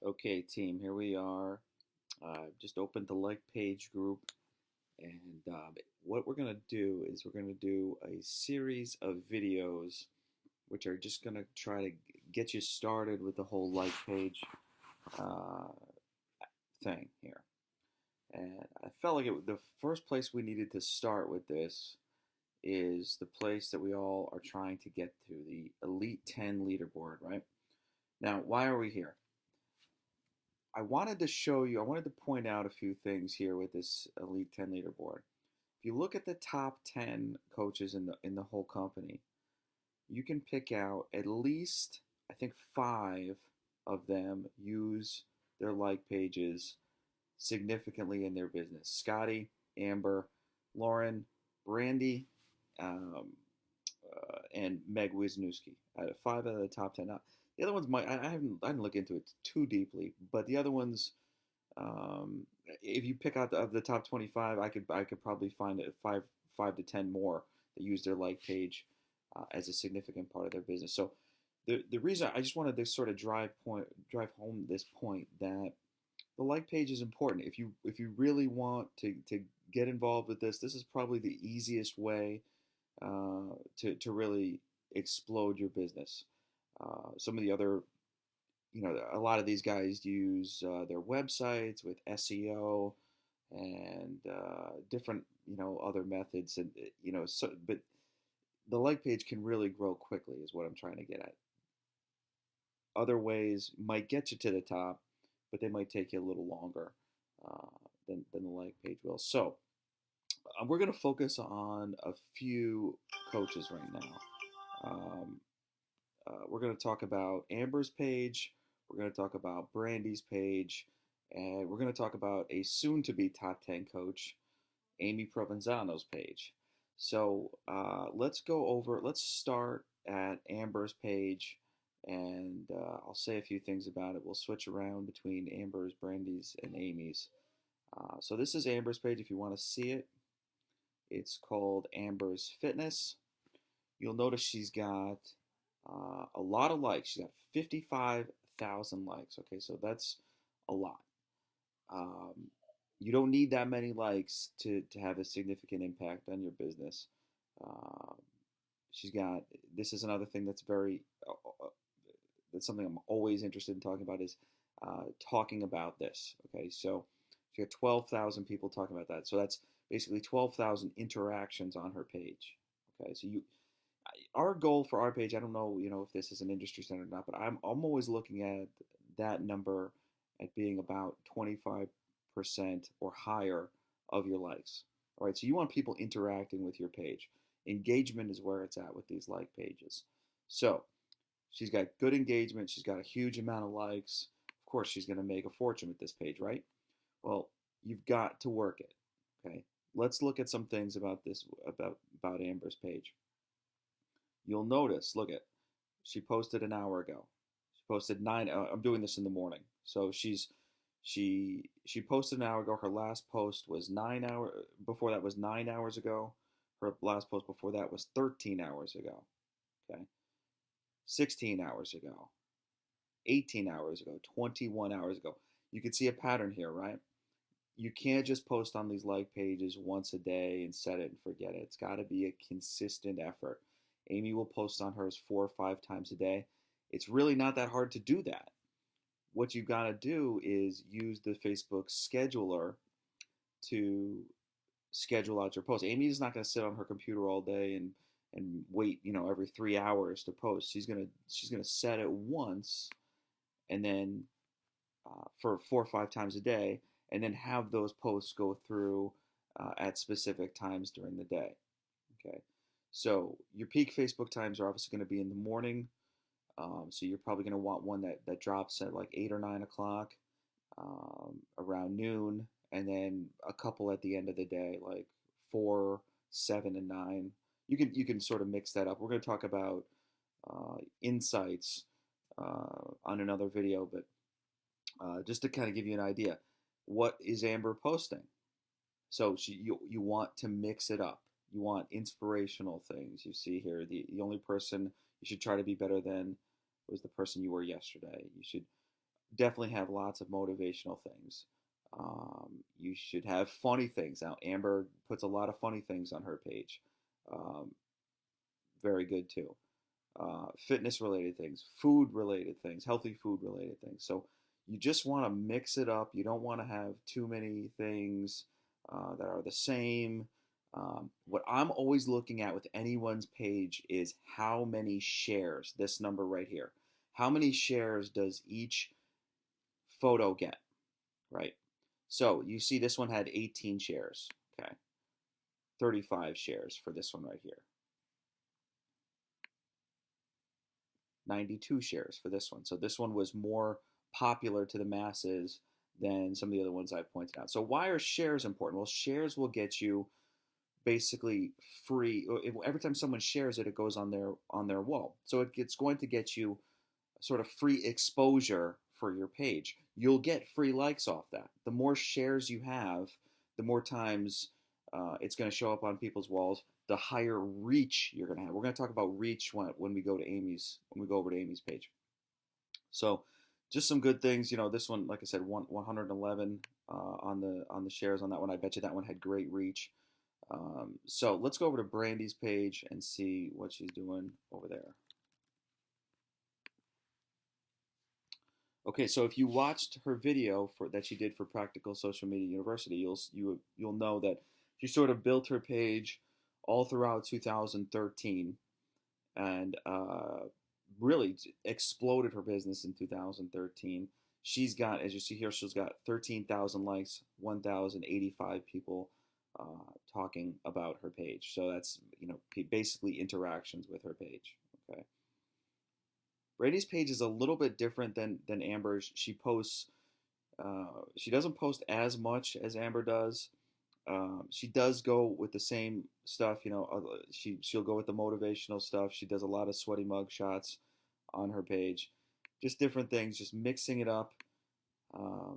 Okay, team, here we are. Just opened the like page group, and what we're going to do is we're going to do a series of videos which are just going to try to get you started with the whole like page uh, thing here. And I felt like the first place we needed to start with this is the place that we all are trying to get to, the Elite 10 leaderboard, right? Now, why are we here? I wanted to show you, I wanted to point out a few things here with this Elite 10 leaderboard. If you look at the top 10 coaches in the whole company, you can pick out at least, I think, 5 of them use their like pages significantly in their business. Scotty, Amber, Lauren, Brandy, um, and Meg Wisniewski. 5 out of the top 10. Now, the other ones might I didn't look into it too deeply, but the other ones, if you pick out of the top 25, I could probably find 5 to 10 more that use their like page as a significant part of their business. So the reason I just wanted to sort of drive home this point that the like page is important. If you really want to get involved with this is probably the easiest way to really explode your business. Some of the other, a lot of these guys use their websites with SEO and different, other methods, and so, but the like page can really grow quickly, is what I'm trying to get at. Other ways might get you to the top, but they might take you a little longer uh, than the like page will. So we're going to focus on a few coaches right now. Um, we're going to talk about Amber's page, we're going to talk about Brandy's page, and we're going to talk about a soon to be top 10 coach, Amy Provenzano's page. So let's start at Amber's page, and I'll say a few things about it. We'll switch around between Amber's, Brandy's, and Amy's. So this is Amber's page. If you want to see it, it's called Amber's Fitness. You'll notice she's got a lot of likes. She's got 55,000 likes. Okay, so that's a lot. Um, you don't need that many likes to have a significant impact on your business. Um, she's got, this is another thing that's that's something I'm always interested in talking about is talking about this. Okay, so she got 12,000 people talking about that. So that's basically 12,000 interactions on her page. Okay, so our goal for our page, I don't know, if this is an industry standard or not, but I'm always looking at that number at being about 25% or higher of your likes. All right, so you want people interacting with your page. Engagement is where it's at with these like pages. So she's got good engagement. She's got a huge amount of likes. Of course, she's going to make a fortune with this page, right? Well, you've got to work it. Okay. Let's look at some things about this about Amber's page. You'll notice. Look at, she posted an hour ago. She posted nine. I'm doing this in the morning, so she posted an hour ago. Her last post was 9 hour. Before that was 9 hours ago. Her last post before that was 13 hours ago. Okay, 16 hours ago, 18 hours ago, 21 hours ago. You can see a pattern here, right? You can't just post on these like pages once a day and set it and forget it. It's got to be a consistent effort. Amy will post on hers 4 or 5 times a day. It's really not that hard to do that. What you've got to do is use the Facebook scheduler to schedule out your posts. Amy's not going to sit on her computer all day and wait, every 3 hours to post. She's gonna set it once, and then for 4 or 5 times a day, and then have those posts go through at specific times during the day. Okay, so your peak Facebook times are obviously going to be in the morning. So you're probably going to want one that drops at like 8 or 9 o'clock, around noon, and then a couple at the end of the day, like 4, 7, and 9. You can sort of mix that up. We're going to talk about insights on another video, but just to kind of give you an idea, what is Amber posting? So you want to mix it up. You want inspirational things. You see here, the only person you should try to be better than was the person you were yesterday. You should definitely have lots of motivational things. You should have funny things. Now, Amber puts a lot of funny things on her page. Um, Very good too. Fitness related things, food related things, healthy food related things. So you just want to mix it up. You don't want to have too many things that are the same. What I'm always looking at with anyone's page is how many shares, this number right here. How many shares does each photo get, right? So you see this one had 18 shares, okay? 35 shares for this one right here. 92 shares for this one. So this one was more popular to the masses than some of the other ones I pointed out. So why are shares important? Well, shares will get you basically free. Every time someone shares it, it goes on their wall. So it's going to get you sort of free exposure for your page. You'll get free likes off that. The more shares you have, the more times it's going to show up on people's walls. The higher reach you're going to have. We're going to talk about reach when we go to Amy's when we go over to Amy's page. So, just some good things. This one, like I said, 111 on the shares on that one. I bet you that one had great reach. So let's go over to Brandy's page and see what she's doing over there. Okay, so if you watched her video that she did for Practical Social Media University, you'll know that she sort of built her page all throughout 2013 and really exploded her business in 2013. She's got, as you see here, she's got 13,000 likes, 1,085 people talking about her page. So that's basically interactions with her page. Okay. Brady's page is a little bit different than Amber's. She doesn't post as much as Amber does. She does go with the same stuff. She'll go with the motivational stuff. She does a lot of sweaty mug shots on her page, just different things, just mixing it up.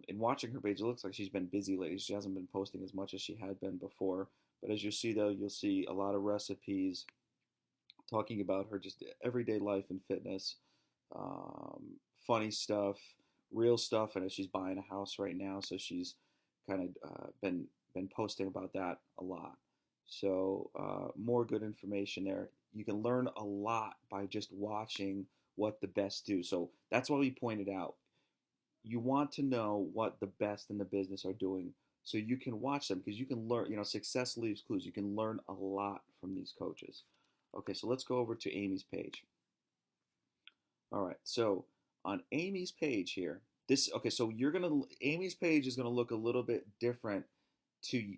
In watching her page, it looks like she's been busy lately. She hasn't been posting as much as she had been before. But as you see, though, you'll see a lot of recipes talking about her just everyday life and fitness, funny stuff, real stuff. And she's buying a house right now, so she's kind of been posting about that a lot. So more good information there. You can learn a lot by just watching what the best do. So that's why we pointed out. You want to know what the best in the business are doing so you can watch them because you can learn, success leaves clues. You can learn a lot from these coaches. Okay, so let's go over to Amy's page. All right, so on Amy's page here, so Amy's page is gonna look a little bit different to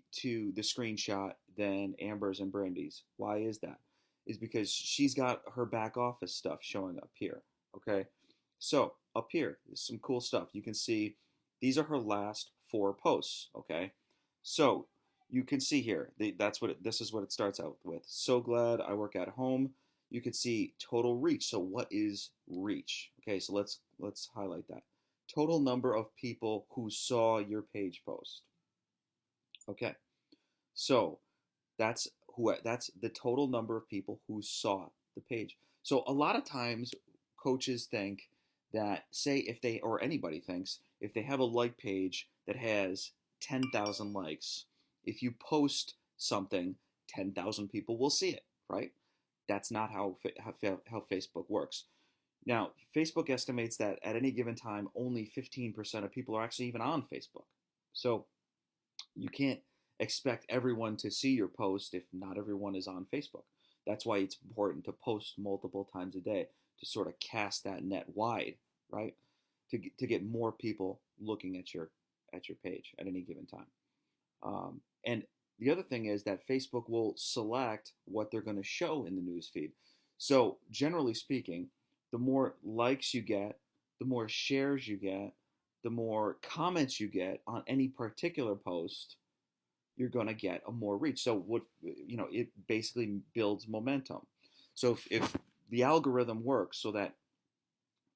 the screenshot than Amber's and Brandy's. Why is that? Is because she's got her back office stuff showing up here. Okay, so up here is some cool stuff. You can see these are her last 4 posts. Okay, so you can see here this is what it starts out with. So glad I work at home. You can see total reach. So what is reach? Okay, so let's highlight that. Total number of people who saw your page post. Okay, so that's that's the total number of people who saw the page. So a lot of times coaches think that, say, if they, or anybody thinks, if they have a like page that has 10,000 likes, if you post something, 10,000 people will see it, right? That's not how Facebook works. Now, Facebook estimates that at any given time, only 15% of people are actually even on Facebook. So you can't expect everyone to see your post if not everyone is on Facebook. That's why it's important to post multiple times a day to sort of cast that net wide, right? To get more people looking at your page at any given time. And the other thing is that Facebook will select what they're going to show in the news feed. So generally speaking, the more likes you get, the more shares you get, the more comments you get on any particular post, you're going to get a more reach. So it basically builds momentum. So if the algorithm works so that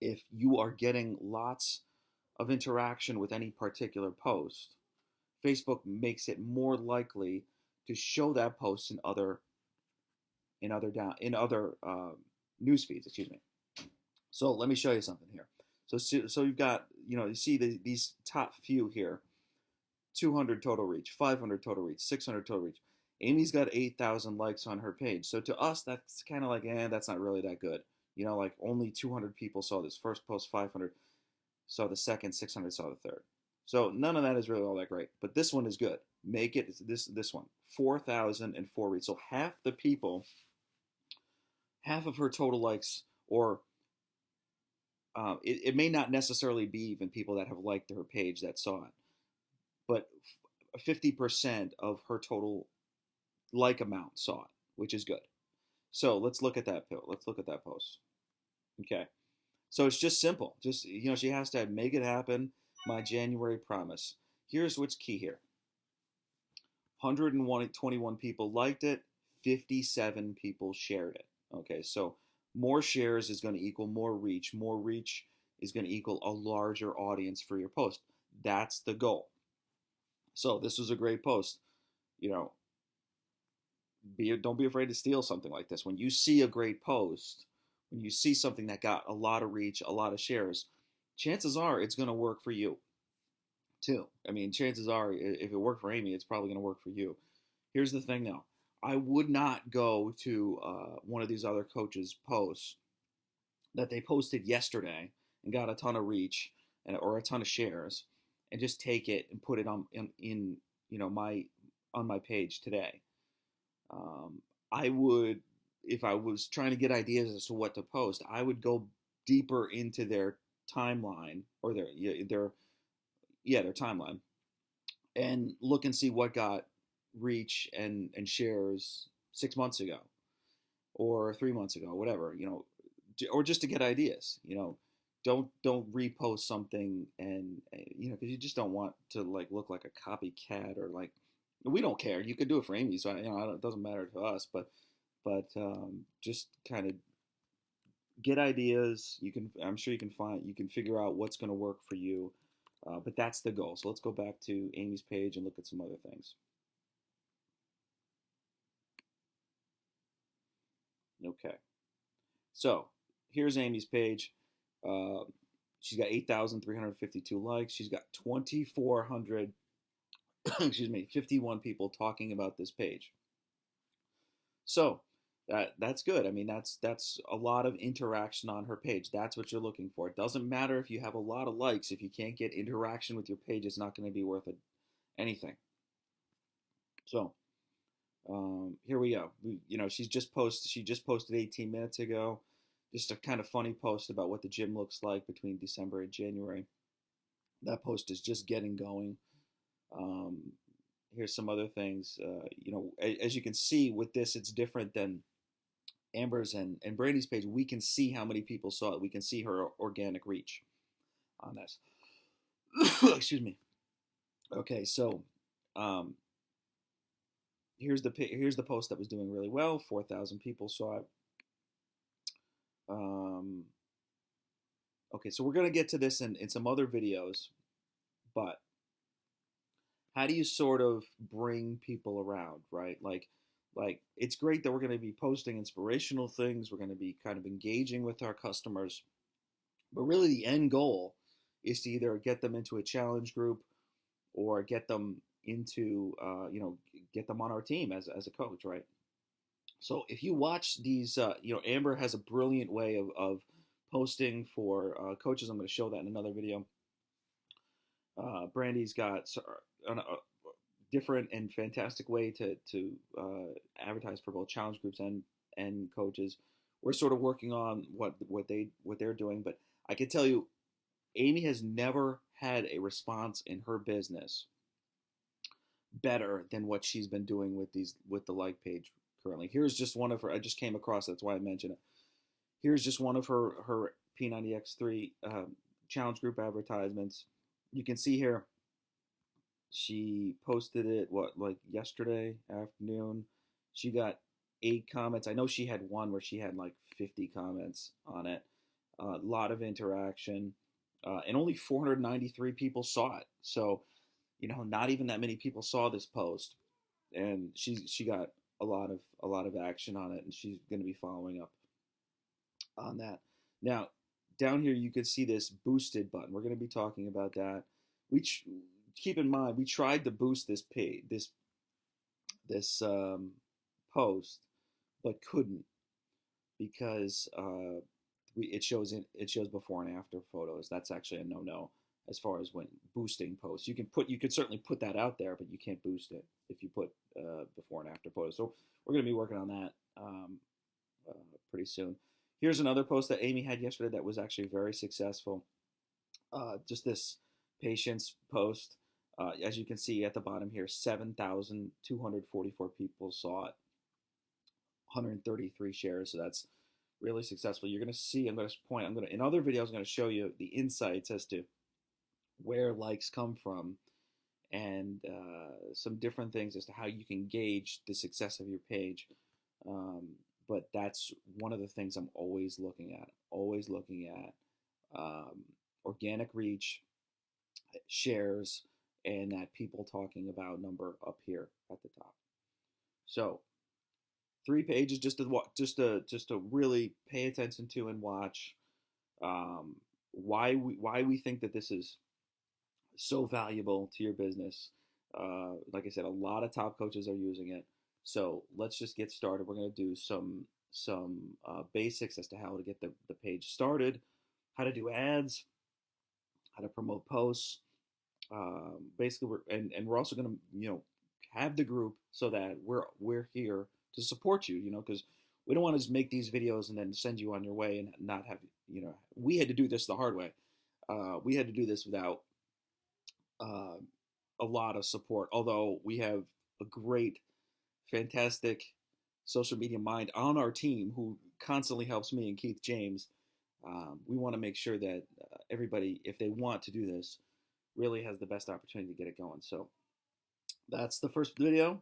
if you are getting lots of interaction with any particular post, Facebook makes it more likely to show that post in other news feeds. Excuse me. So let me show you something here. So you've got you see these top few here: 200 total reach, 500 total reach, 600 total reach. Amy's got 8,000 likes on her page. So to us, that's kind of like, that's not really that good. Like only 200 people saw this first post, 500 saw the second, 600 saw the third. So none of that is really all that great. But this one is good. Make it this one 4,004 reach. So half of her total likes, or it may not necessarily be even people that have liked her page that saw it, but 50% of her total like amount saw it, which is good. So let's look at that. Let's look at that post. Okay. So it's just simple. Just she has to make it happen. My January promise. Here's what's key here. 121 people liked it. 57 people shared it. Okay. So more shares is going to equal more reach. More reach is going to equal a larger audience for your post. That's the goal. So this was a great post. Don't be afraid to steal something like this. When you see a great post, when you see something that got a lot of reach, a lot of shares, chances are it's going to work for you too. I mean, chances are if it worked for Amy, it's probably going to work for you. Here's the thing though. I would not go to one of these other coaches' posts that they posted yesterday and got a ton of reach or a ton of shares, and just take it and put it in my on my page today. I would, if I was trying to get ideas as to what to post, I would go deeper into their timeline, or their timeline, and look and see what got reach and shares 6 months ago or 3 months ago, whatever, or just to get ideas. Don't repost something, and because you just don't want to like look like a copycat, or like, we don't care. You could do it for Amy, so it doesn't matter to us. But just kind of get ideas. I'm sure you can figure out what's going to work for you. But that's the goal. So let's go back to Amy's page and look at some other things. Okay. So here's Amy's page. Uh, she's got 8,352 likes. She's got 2,400, excuse me, 51 people talking about this page. So that's good. I mean, that's a lot of interaction on her page. That's what you're looking for. It doesn't matter if you have a lot of likes. If you can't get interaction with your page, it's not going to be worth anything. So here we go. She just posted 18 minutes ago, just a kind of funny post about what the gym looks like between December and January. That post is just getting going. Here's some other things. As you can see with this, it's different than Amber's and Brandy's page. We can see how many people saw it. We can see her organic reach on this. Excuse me. Okay, so here's the post that was doing really well. 4,000 people saw it. Okay, so we're gonna get to this in some other videos, but how do you sort of bring people around, right? Like it's great that we're going to be posting inspirational things. We're going to be kind of engaging with our customers, but really the end goal is to either get them into a challenge group, or get them into get them on our team as a coach, right? So if you watch these, Amber has a brilliant way of posting for coaches. I'm going to show that in another video. Brandy's got a different and fantastic way to advertise for both challenge groups and coaches. We're sort of working on what they're doing, but I can tell you, Amy has never had a response in her business better than what she's been doing with the like page currently. Here's just one of her. I just came across. That's why I mentioned it. Here's just one of her P90X3 challenge group advertisements. You can see here, she posted it like yesterday afternoon. She got 8 comments. I know she had one where she had like 50 comments on it. A lot of interaction, and only 493 people saw it. So, not even that many people saw this post, and she got a lot of action on it, and she's going to be following up on that. Now, down here you could see this boosted button. We're going to be talking about that. We keep in mind we tried to boost this page, this post, but couldn't because it shows before and after photos. That's actually a no as far as when boosting posts. You could certainly put that out there, but you can't boost it if you put before and after photos. So we're going to be working on that uh, pretty soon. Here's another post that Amy had yesterday that was actually very successful. Just this patient's post. As you can see at the bottom here, 7,244 people saw it, 133 shares. So that's really successful. You're going to see, in other videos, I'm going to show you the insights as to where likes come from and some different things as to how you can gauge the success of your page. But that's one of the things I'm always looking at. Organic reach, shares, and that people talking about number up here at the top. So 3 pages just to really pay attention to and watch. Why we think that this is so valuable to your business. Like I said, a lot of top coaches are using it. So let's just get started. We're going to do some basics as to how to get the page started, how to do ads, how to promote posts. Basically, we're also going to have the group so that we're here to support you. Because we don't want to just make these videos and then send you on your way and not have we had to do this the hard way. We had to do this without uh, a lot of support. Although we have a great, fantastic social media mind on our team who constantly helps me and Keith James. We want to make sure that everybody, if they want to do this, really has the best opportunity to get it going. So that's the first video.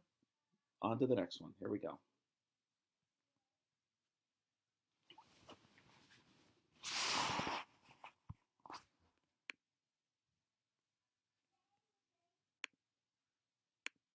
On to the next one. Here we go.